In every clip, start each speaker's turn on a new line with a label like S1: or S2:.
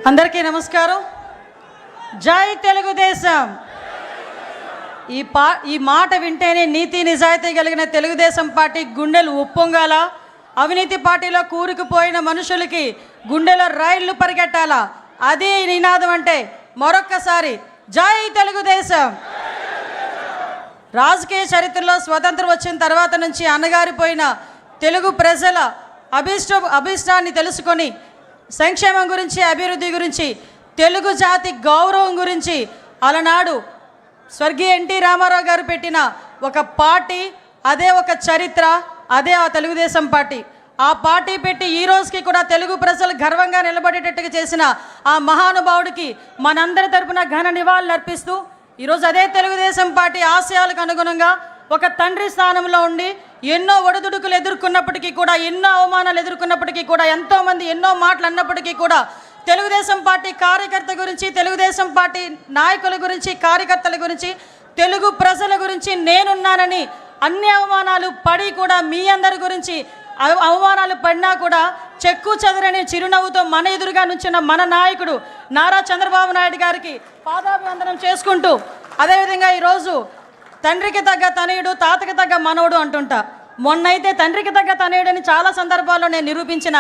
S1: అందరికీ నమస్కారం. జై తెలుగుదేశం. ఈ మాట వింటేనే నీతి నిజాయితీ కలిగిన తెలుగుదేశం పార్టీ గుండెలు ఉప్పొంగాల. అవినీతి పార్టీలో కూరుకుపోయిన మనుషులకి గుండెలో రైళ్లు పరిగెట్టాలా. అది నినాదం అంటే మరొక్కసారి జై తెలుగుదేశం. రాజకీయ చరిత్రలో స్వతంత్రం వచ్చిన తర్వాత నుంచి అణగారిపోయిన తెలుగు ప్రజల అభిష్టాన్ని తెలుసుకొని సంక్షేమం గురించి, అభివృద్ధి గురించి, తెలుగు జాతి గౌరవం గురించి అలనాడు స్వర్గీయ ఎన్టీ రామారావు గారు పెట్టిన ఒక పార్టీ, అదే ఒక చరిత్ర, అదే ఆ తెలుగుదేశం పార్టీ. ఆ పార్టీ పెట్టి ఈ రోజుకి కూడా తెలుగు ప్రజలు గర్వంగా నిలబడేటట్టుగా చేసిన ఆ మహానుభావుడికి మనందరి తరపున ఘన నివాళులు అర్పిస్తూ ఈరోజు అదే తెలుగుదేశం పార్టీ ఆశయాలకు అనుగుణంగా ఒక తండ్రి స్థానంలో ఉండి ఎన్నో ఒడిదుడుకులు ఎదుర్కొన్నప్పటికీ కూడా, ఎన్నో అవమానాలు ఎదుర్కొన్నప్పటికీ కూడా, ఎంతోమంది ఎన్నో మాటలు అన్నప్పటికీ కూడా తెలుగుదేశం పార్టీ కార్యకర్త గురించి, తెలుగుదేశం పార్టీ నాయకుల గురించి, కార్యకర్తల గురించి, తెలుగు ప్రజల గురించి నేనున్నానని అన్ని అవమానాలు పడి కూడా మీ అందరి గురించి అవమానాలు పడినా కూడా చెక్కు చెదరని చిరునవ్వుతో మన ఎదురుగా నుంచిన మన నాయకుడు నారా చంద్రబాబు నాయుడు గారికి పాదాభివందనం చేసుకుంటూ, అదేవిధంగా ఈరోజు తండ్రికి తగ్గ తనయుడు, తాతకి తగ్గ మనవడు అంటుంటా. మొన్నైతే తండ్రికి తగ్గ తనయుడని చాలా సందర్భాల్లో నేను నిరూపించిన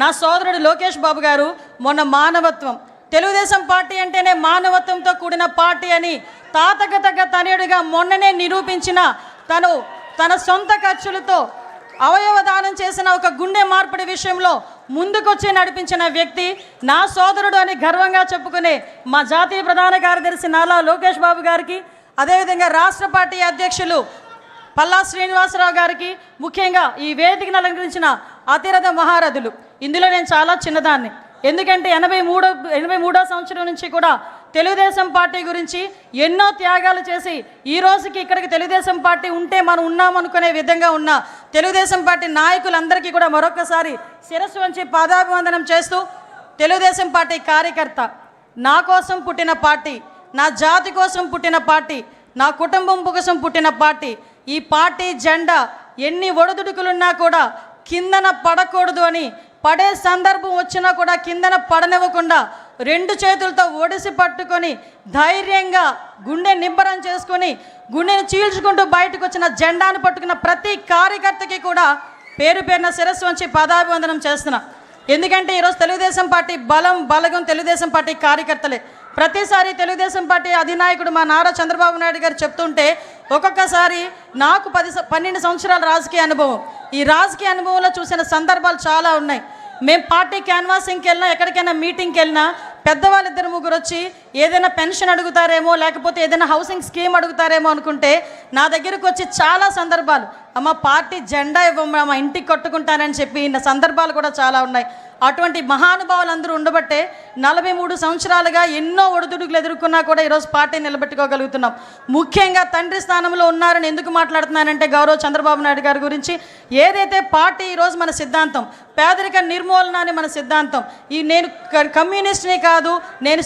S1: నా సోదరుడు లోకేష్ బాబు గారు మొన్న మానవత్వం, తెలుగుదేశం పార్టీ అంటేనే మానవత్వంతో కూడిన పార్టీ అని తాతకి తగ్గ తనయుడిగా మొన్ననే నిరూపించిన తన సొంత ఖర్చులతో అవయవ దానం చేసిన ఒక గుండె మార్పిడి విషయంలో ముందుకొచ్చి నడిపించిన వ్యక్తి నా సోదరుడు అని గర్వంగా చెప్పుకునే మా జాతీయ ప్రధాన కార్యదర్శి నారా లోకేష్ బాబు గారికి, అదేవిధంగా రాష్ట్ర పార్టీ అధ్యక్షులు పల్లా శ్రీనివాసరావు గారికి, ముఖ్యంగా ఈ వేదికను అలంకరించిన అతిరథ మహారథులు. ఇందులో నేను చాలా చిన్నదాన్ని, ఎందుకంటే 83వ సంవత్సరం నుంచి కూడా తెలుగుదేశం పార్టీ గురించి ఎన్నో త్యాగాలు చేసి ఈ రోజుకి ఇక్కడికి తెలుగుదేశం పార్టీ ఉంటే మనం ఉన్నామనుకునే విధంగా ఉన్న తెలుగుదేశం పార్టీ నాయకులందరికీ కూడా మరొకసారి శిరస్సు వంచి పాదాభివందనం చేస్తూ, తెలుగుదేశం పార్టీ కార్యకర్త, నా కోసం పుట్టిన పార్టీ, నా జాతి కోసం పుట్టిన పార్టీ, నా కుటుంబం కోసం పుట్టిన పార్టీ. ఈ పార్టీ జెండా ఎన్ని ఒడిదుడుకులున్నా కూడా కిందన పడకూడదు అని, పడే సందర్భం వచ్చినా కూడా కిందన పడనివ్వకుండా రెండు చేతులతో ఒడిసి పట్టుకొని ధైర్యంగా గుండె నిబ్బరం చేసుకొని గుండెని చీల్చుకుంటూ బయటకు వచ్చిన జెండాను పట్టుకున్న ప్రతి కార్యకర్తకి కూడా పేరు పేరున శిరస్సు వంచి పాదాభివందనం చేస్తున్నా. ఎందుకంటే ఈరోజు తెలుగుదేశం పార్టీ బలగం తెలుగుదేశం పార్టీ కార్యకర్తలే. ప్రతిసారి తెలుగుదేశం పార్టీ అధినాయకుడు మా నారా చంద్రబాబు నాయుడు గారు చెప్తుంటే ఒక్కొక్కసారి నాకు 12 సంవత్సరాల రాజకీయ అనుభవం, ఈ రాజకీయ అనుభవంలో చూసిన సందర్భాలు చాలా ఉన్నాయి. మేము పార్టీ క్యాన్వాసింగ్కి వెళ్ళినా, ఎక్కడికైనా మీటింగ్కి వెళ్ళినా పెద్దవాళ్ళు 2-3 వచ్చి ఏదైనా పెన్షన్ అడుగుతారేమో, లేకపోతే ఏదైనా హౌసింగ్ స్కీమ్ అడుగుతారేమో అనుకుంటే నా దగ్గరకు వచ్చి చాలా సందర్భాలు, అమ్మ పార్టీ జెండా ఇవ్వమ్మా, మా ఇంటికి కట్టుకుంటానని చెప్పి సందర్భాలు కూడా చాలా ఉన్నాయి. అటువంటి మహానుభావులందరూ ఉండబట్టే 43 సంవత్సరాలుగా ఎన్నో ఒడిదుడుకులు ఎదుర్కొన్నా కూడా ఈరోజు పార్టీ నిలబెట్టుకోగలుగుతున్నాం. ముఖ్యంగా తండ్రి స్థానంలో ఉన్నారని ఎందుకు మాట్లాడుతున్నానంటే గౌరవ చంద్రబాబు నాయుడు గారి గురించి. ఏదైతే పార్టీ ఈరోజు మన సిద్ధాంతం పేదరిక నిర్మూలన అని మన సిద్ధాంతం. నేను కమ్యూనిస్ట్ని కాదు, నేను